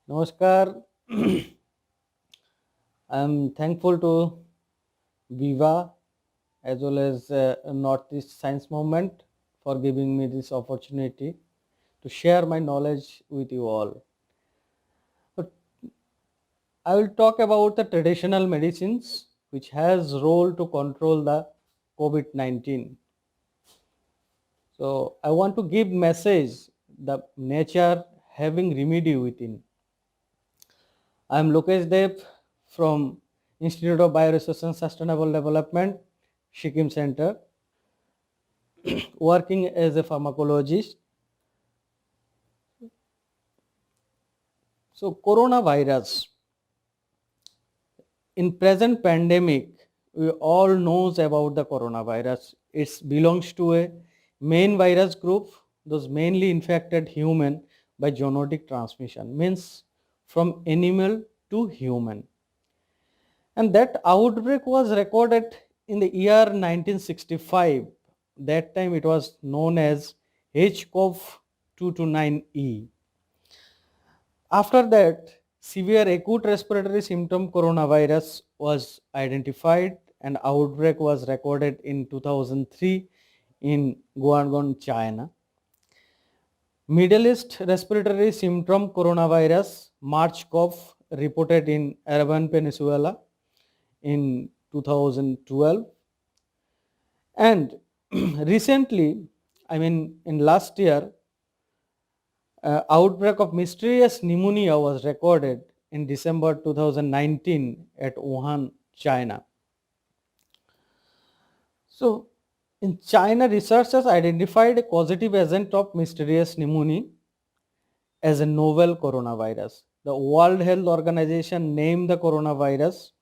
Namaskar. I'm thankful to Viva as well as Northeast Science Movement for giving me this opportunity to share my knowledge with you all. But I will talk about the traditional medicines which has role to control the COVID-19. So I want to give message the nature having remedy within. I am Lokesh Dev from Institute of Bioresource and Sustainable Development, Sikkim Center, working as a pharmacologist. So coronavirus, in present pandemic, we all knows about the coronavirus. It belongs to a main virus group, those mainly infected human by zoonotic transmission, means from animal to human. And that outbreak was recorded in the year 1965. That time it was known as HCOV 229E. After that, severe acute respiratory symptom coronavirus was identified and outbreak was recorded in 2003 in Guangdong, China. Middle East respiratory symptom coronavirus MARCH-CoV reported in Arabian Peninsula in 2012. And recently, in last year, outbreak of mysterious pneumonia was recorded in December 2019 at Wuhan, China. So, in China, researchers identified a causative agent of mysterious pneumonia as a novel coronavirus. The World Health Organization named the coronavirus,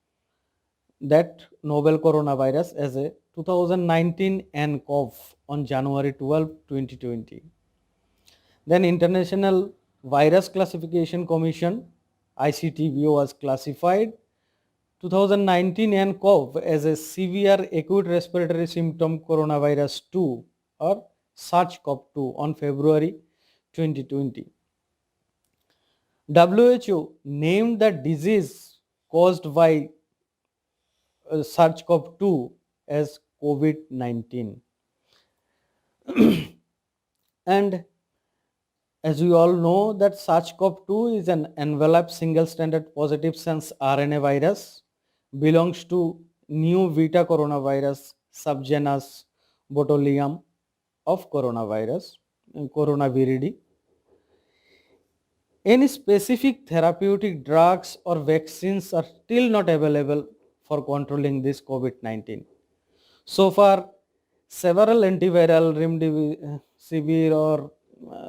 that novel coronavirus, as a 2019 nCoV on January 12, 2020. Then International Virus Classification Commission ICTV was classified 2019 nCoV as a severe acute respiratory symptom coronavirus 2 or SARS-CoV-2 on February 2020. WHO named the disease caused by SARS-CoV-2 as COVID-19. And as we all know that SARS-CoV-2 is an enveloped single-stranded positive sense RNA virus, belongs to new Vita coronavirus subgenus Botulinum of coronavirus, Coronaviridae. Any specific therapeutic drugs or vaccines are still not available for controlling this COVID-19. So far, several antiviral, remdesivir or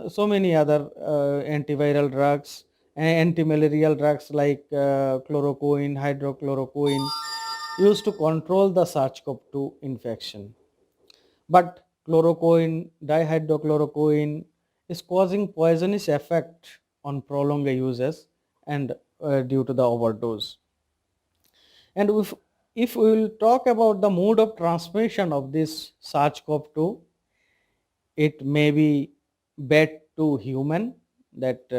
so many other antiviral drugs and antimalarial drugs like chloroquine, hydrochloroquine used to control the SARS-CoV-2 infection. But chloroquine, dihydrochloroquine is causing poisonous effect on prolonged uses and due to the overdose. And if we will talk about the mode of transmission of this SARS-CoV-2, it may be bat to human, that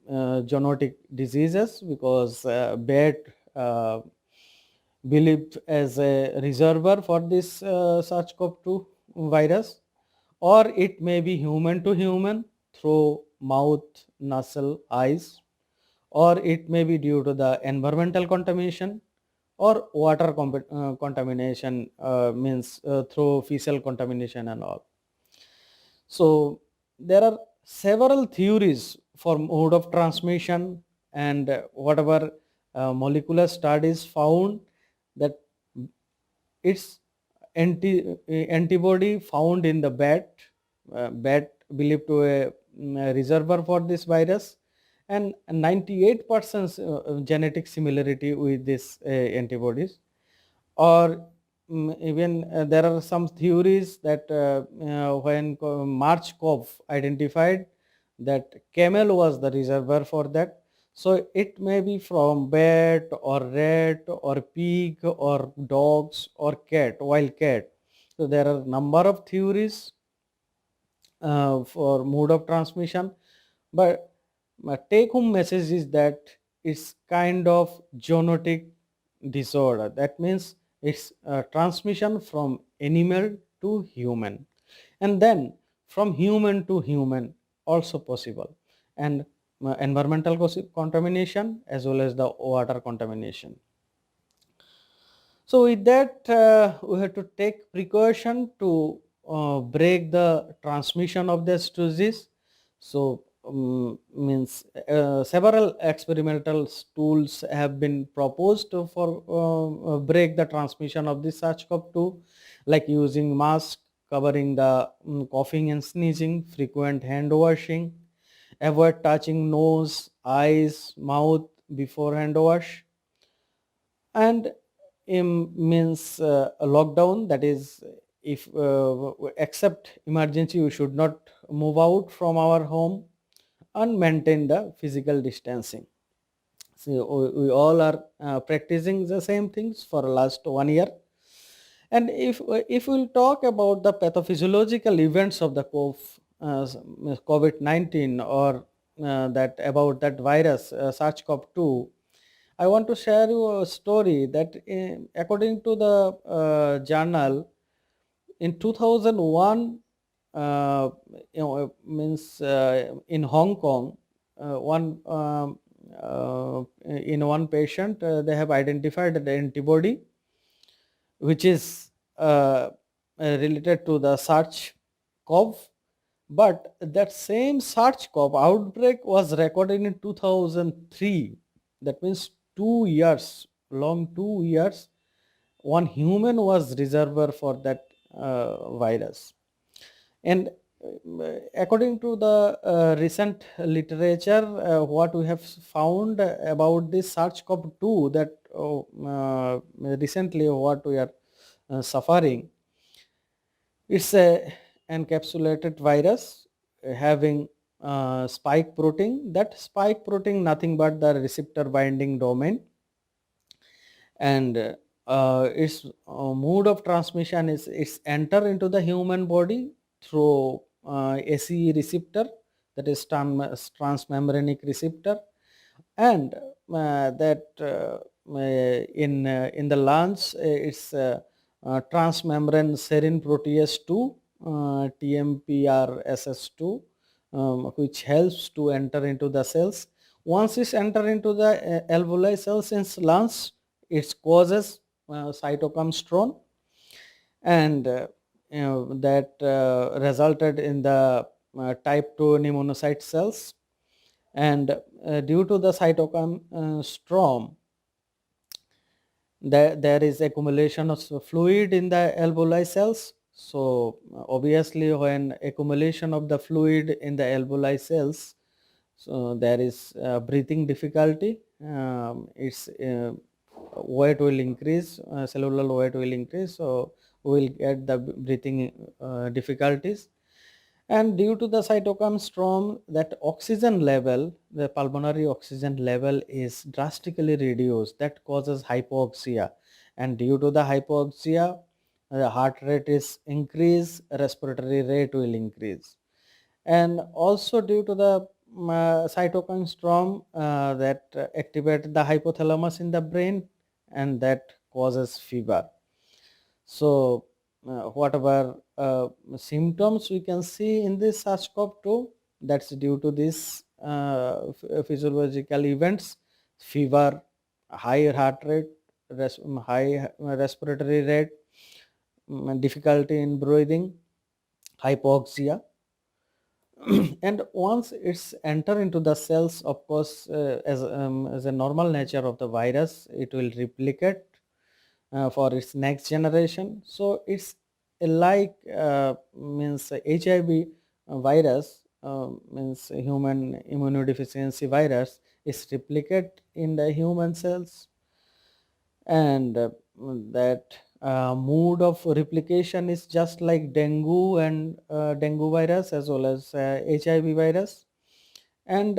zoonotic diseases, because bat believed as a reservoir for this SARS-CoV-2 virus, or it may be human to human through mouth, nasal, eyes, or it may be due to the environmental contamination or water contamination, means through fecal contamination and all. So there are several theories for mode of transmission, and whatever molecular studies found that it's antibody found in the bat believed to a reservoir for this virus, and 98% genetic similarity with this antibodies. Or even there are some theories that when MARCH-CoV identified that camel was the reservoir for that. So it may be from bat or rat or pig or dogs or cat, wild cat. So there are number of theories for mode of transmission, but My take home message is that it's kind of zoonotic disorder. That means it's a transmission from animal to human, and then from human to human also possible, and environmental contamination as well as the water contamination. So with that, we have to take precaution to break the transmission of this disease. So means several experimental tools have been proposed for break the transmission of the SARS-CoV-2, like using mask, covering the coughing and sneezing, frequent hand washing, avoid touching nose, eyes, mouth before hand wash, and means a lockdown, that is if except emergency we should not move out from our home and maintain the physical distancing. So we all are practicing the same things for last 1 year. And if we'll talk about the pathophysiological events of the COVID-19, or that about that virus SARS-CoV-2, I want to share you a story that according to the journal, in 2001, means in Hong Kong, one in one patient, they have identified the antibody which is related to the SARS-CoV, but that same SARS-CoV outbreak was recorded in 2003. That means 2 years, long 2 years, one human was reservoir for that virus. And according to the recent literature, what we have found about this SARS-CoV-2, that recently what we are suffering, it's a encapsulated virus having spike protein. That spike protein nothing but the receptor binding domain, and its mode of transmission is it's enter into the human body through ACE receptor, that is transmembranic receptor, and that in the lungs it's transmembrane serine protease 2, TMPRSS2, which helps to enter into the cells. Once it's enter into the alveoli cells in lungs, it causes cytokine storm, and that resulted in the type 2 pneumonocyte cells. And due to the cytokine storm, there is accumulation of fluid in the alveoli cells. So obviously when accumulation of the fluid in the alveoli cells, so there is breathing difficulty, its weight will increase, cellular weight will increase, so we will get the breathing difficulties. And due to the cytokine storm, that oxygen level, the pulmonary oxygen level is drastically reduced. That causes hypoxia. And due to the hypoxia, the heart rate is increased, respiratory rate will increase. And also due to the cytokine storm, that activate the hypothalamus in the brain, and that causes fever. So whatever symptoms we can see in this SARS-CoV-2, that's due to this physiological events: fever, high heart rate, high respiratory rate, difficulty in breathing, hypoxia. And once it's enter into the cells, of course, as a normal nature of the virus, it will replicate for its next generation. So it's like means HIV virus, means human immunodeficiency virus, is replicate in the human cells, and that mode of replication is just like dengue and dengue virus as well as HIV virus. And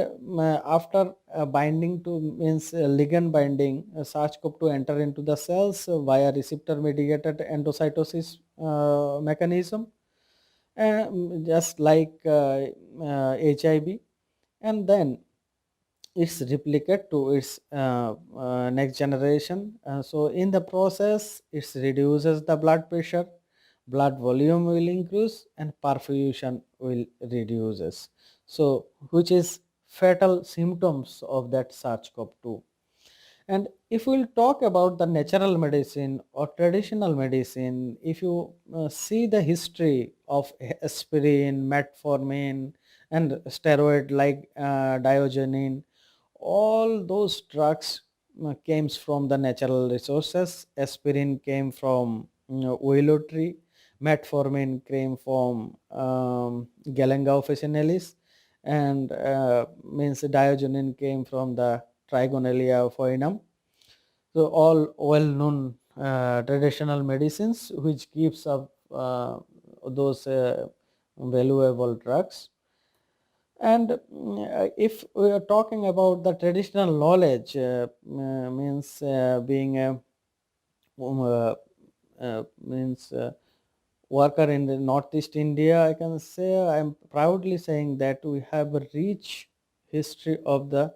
after binding to means ligand binding, SARS-CoV-2 enter into the cells via receptor mediated endocytosis mechanism, just like HIV. And then its replicate to its next generation. So in the process, it reduces the blood pressure, blood volume will increase, and perfusion will reduces. So which is fatal symptoms of that SARS-CoV-2. And if we'll talk about the natural medicine or traditional medicine, if you see the history of aspirin, metformin, and steroid like diogenin, all those drugs came from the natural resources. Aspirin came from willow tree, metformin came from Galenga officinalis, and means diogenin came from the Trigonellia foinum. So all well-known traditional medicines which gives up those valuable drugs. And if we are talking about the traditional knowledge, means being a um, uh, means worker in the Northeast India, I can say I am proudly saying that we have a rich history of the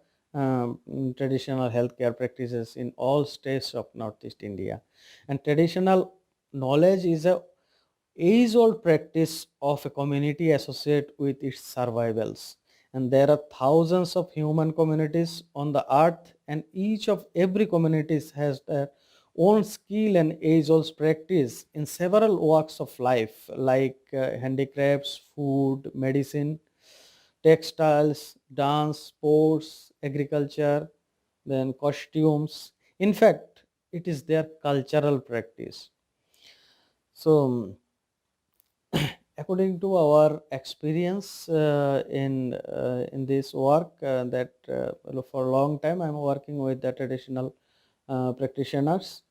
traditional healthcare practices in all states of Northeast India. And traditional knowledge is a age-old practice of a community associated with its survivals. And there are thousands of human communities on the earth, and each of every communities has their own skill and age-old practice in several walks of life, like handicrafts, food, medicine, textiles, dance, sports, agriculture, then costumes. In fact, it is their cultural practice. So, according to our experience in this work, that for a long time I'm working with the traditional practitioners,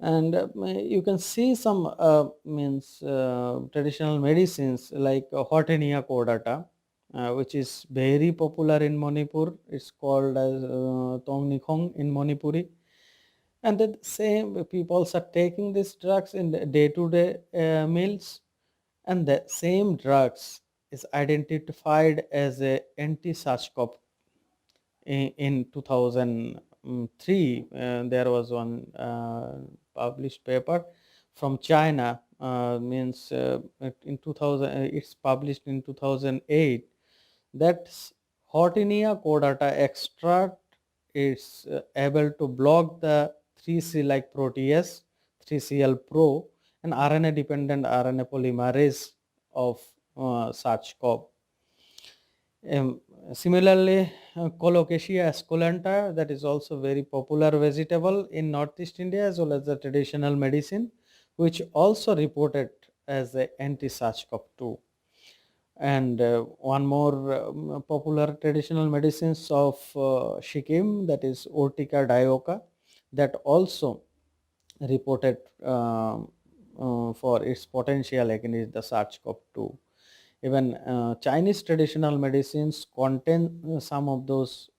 and you can see some means traditional medicines like Hortenia cordata, which is very popular in Manipur. It's called as Tong Nikhong in Manipuri, and the same people are taking these drugs in the day-to-day meals, and the same drugs is identified as a anti-SARS-CoV. In 2003, there was one published paper from China, means in 2000, it's published in 2008, that Hortenia cordata extract is able to block the 3C like protease, 3CL Pro, and RNA dependent RNA polymerase of SARS-CoV. Similarly, Colocasia esculenta, that is also very popular vegetable in Northeast India as well as the traditional medicine, which also reported as the anti-SARS-CoV-2. And one more popular traditional medicines of Sikkim, that is Urtica dioica, that also reported for its potential against the SARS-CoV-2. Even Chinese traditional medicines contain some of those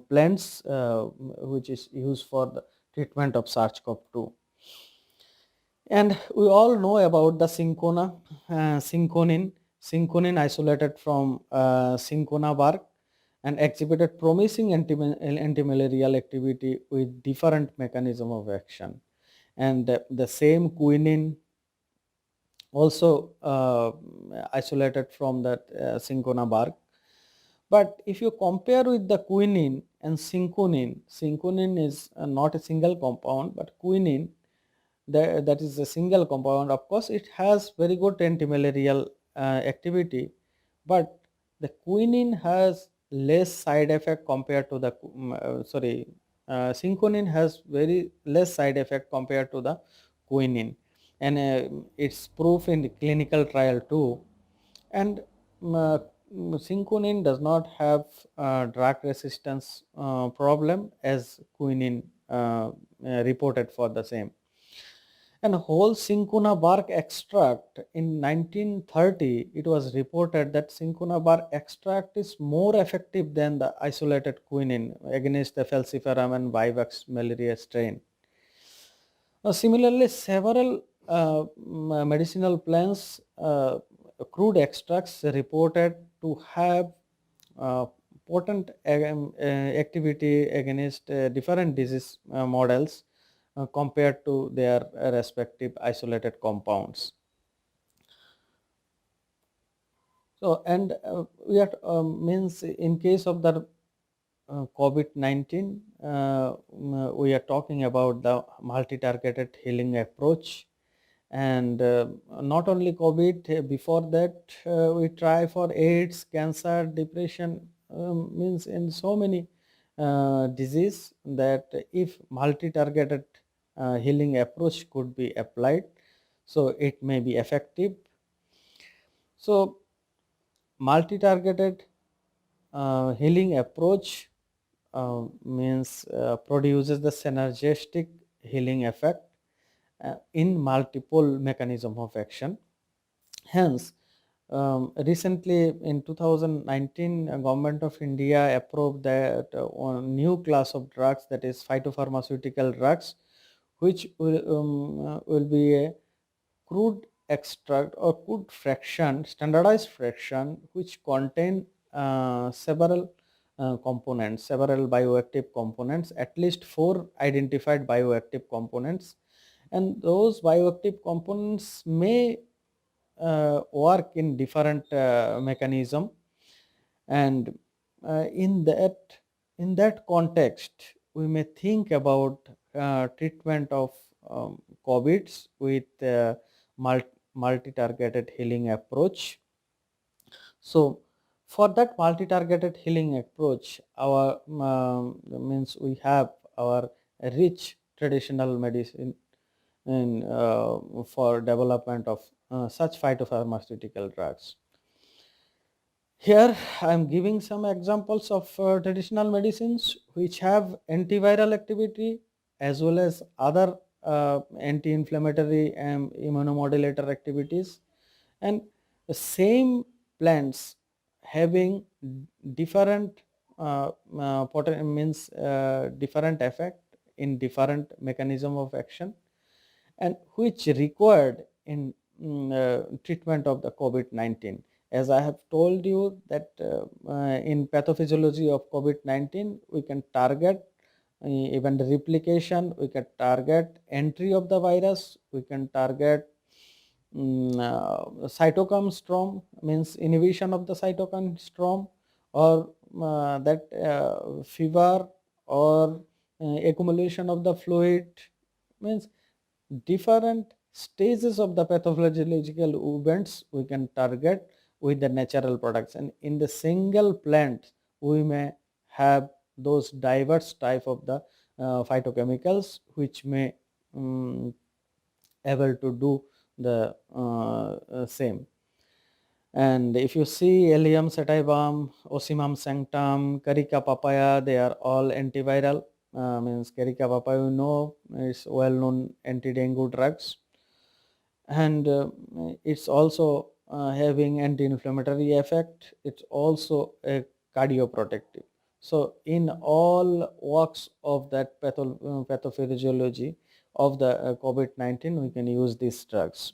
plants which is used for the treatment of SARS-CoV-2. And we all know about the cinchonin. Cinchonin isolated from cinchona bark and exhibited promising antimalarial activity with different mechanism of action. And the same quinine also isolated from that cinchona bark. But if you compare with the quinine and cinchonin, cinchonin is not a single compound, but quinine, that is a single compound. Of course, it has very good antimalarial activity, but the quinine has less side effect compared to the cinchonin has very less side effect compared to the quinine, and it's proof in the clinical trial too. And cinchonin does not have drug resistance problem as quinine reported for the same. And whole cinchona bark extract in 1930, it was reported that cinchona bark extract is more effective than the isolated quinine against the falciparum and vivax malaria strain. Similarly, several medicinal plants, crude extracts reported to have potent activity against different disease models compared to their respective isolated compounds. So, and we are means in case of the COVID-19, we are talking about the multi-targeted healing approach. And not only COVID, before that, we try for AIDS, cancer, depression, means in so many disease that if multi-targeted healing approach could be applied, so it may be effective. So multi-targeted healing approach means produces the synergistic healing effect in multiple mechanism of action. Hence, recently in 2019, Government of India approved that one new class of drugs, that is phytopharmaceutical drugs, which will be a crude extract or crude fraction, standardized fraction, which contain several components, several bioactive components, at least 4 identified bioactive components, and those bioactive components may work in different mechanism, and in that context we may think about treatment of COVIDs with multi-targeted healing approach. So for that multi-targeted healing approach, our means we have our rich traditional medicine in for development of such phytopharmaceutical drugs. Here I am giving some examples of traditional medicines which have antiviral activity as well as other anti-inflammatory and immunomodulator activities, and the same plants having different means different effect in different mechanism of action, and which required in treatment of the COVID-19. As I have told you that in pathophysiology of COVID-19, we can target even the replication, we can target entry of the virus, we can target cytokine storm, means inhibition of the cytokine storm, or that fever or accumulation of the fluid, means different stages of the pathophysiological events we can target with the natural products, and in the single plant we may have those diverse type of the phytochemicals which may able to do the same. And if you see Allium sativum, Ocimum sanctum, Carica papaya, they are all antiviral. Means Carica papaya, we know, is well-known anti-dengue drugs, and it's also having anti-inflammatory effect. It's also a cardioprotective. So in all walks of that pathophysiology of the COVID-19, we can use these drugs.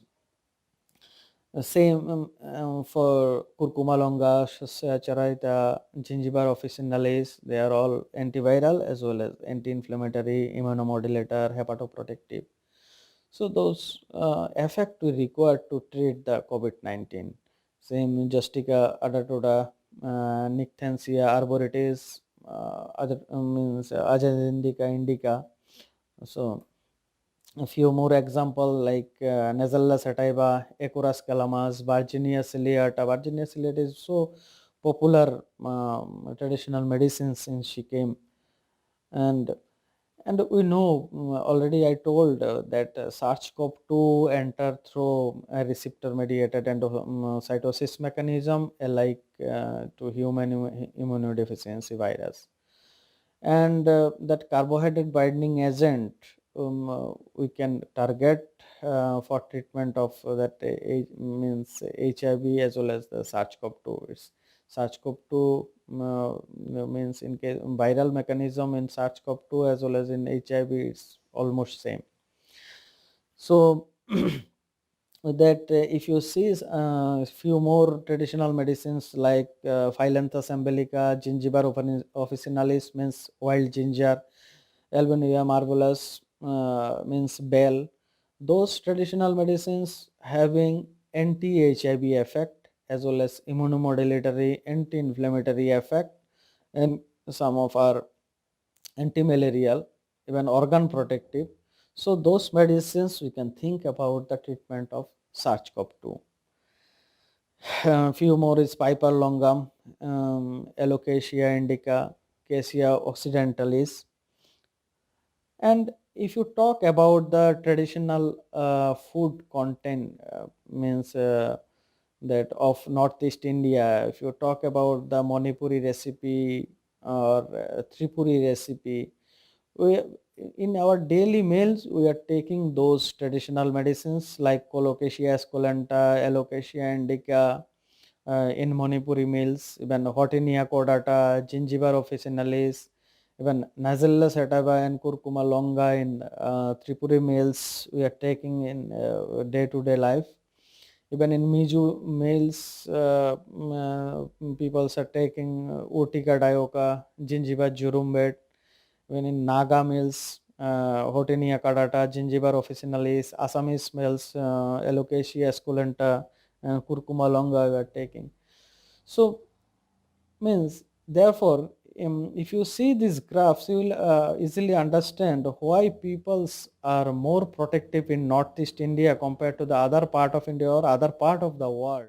Same for curcuma longa, charaita, gingiber officinalis, they are all antiviral as well as anti-inflammatory, immunomodulator, hepatoprotective. So those effect we require to treat the COVID-19. Same Justica adatoda, Nictensia arboretis, other means Azadirachta indica. So a few more example like Nasella sativa, Ecorus calamus, Virginia ciliata. Virginia ciliata is so popular traditional medicine since she came, and we know already I told that SARS-CoV-2 enter through a receptor mediated endocytosis mechanism alike to human immunodeficiency virus, and that carbohydrate binding agent we can target for treatment of that means HIV as well as the SARS-CoV-2. It's SARS-CoV-2 means in case viral mechanism in SARS-CoV-2 as well as in HIV, it's almost same. So that if you see few more traditional medicines like Phyllanthus embolica, Gingiber officinalis means wild ginger, Albinia marvelous means bell. Those traditional medicines having anti-HIV effect as well as immunomodulatory, anti-inflammatory effect, and some of our anti-malarial, even organ protective. So those medicines we can think about the treatment of SARS-CoV-2. Few more is Piper longum, Alocasia indica, Cassia occidentalis. And if you talk about the traditional food content, means that of Northeast India, if you talk about the Manipuri recipe or Tripuri recipe, we, in our daily meals we are taking those traditional medicines like Colocasia esculenta, Alocasia indica, in Manipuri meals, even Hortenia cordata, Gingiber officinalis, even Nasella sativa and Curcuma longa in Tripuri meals we are taking in day-to-day life. Even in Miju meals, people are taking Urtica dioica, Gingiber jurumbate. Even in Naga meals, Hortenia cordata, Gingiber officinalis, Assamese meals, Alocasia esculenta, Curcuma longa we are taking. So means therefore, if you see these graphs, you will easily understand why peoples are more protective in Northeast India compared to the other part of India or other part of the world.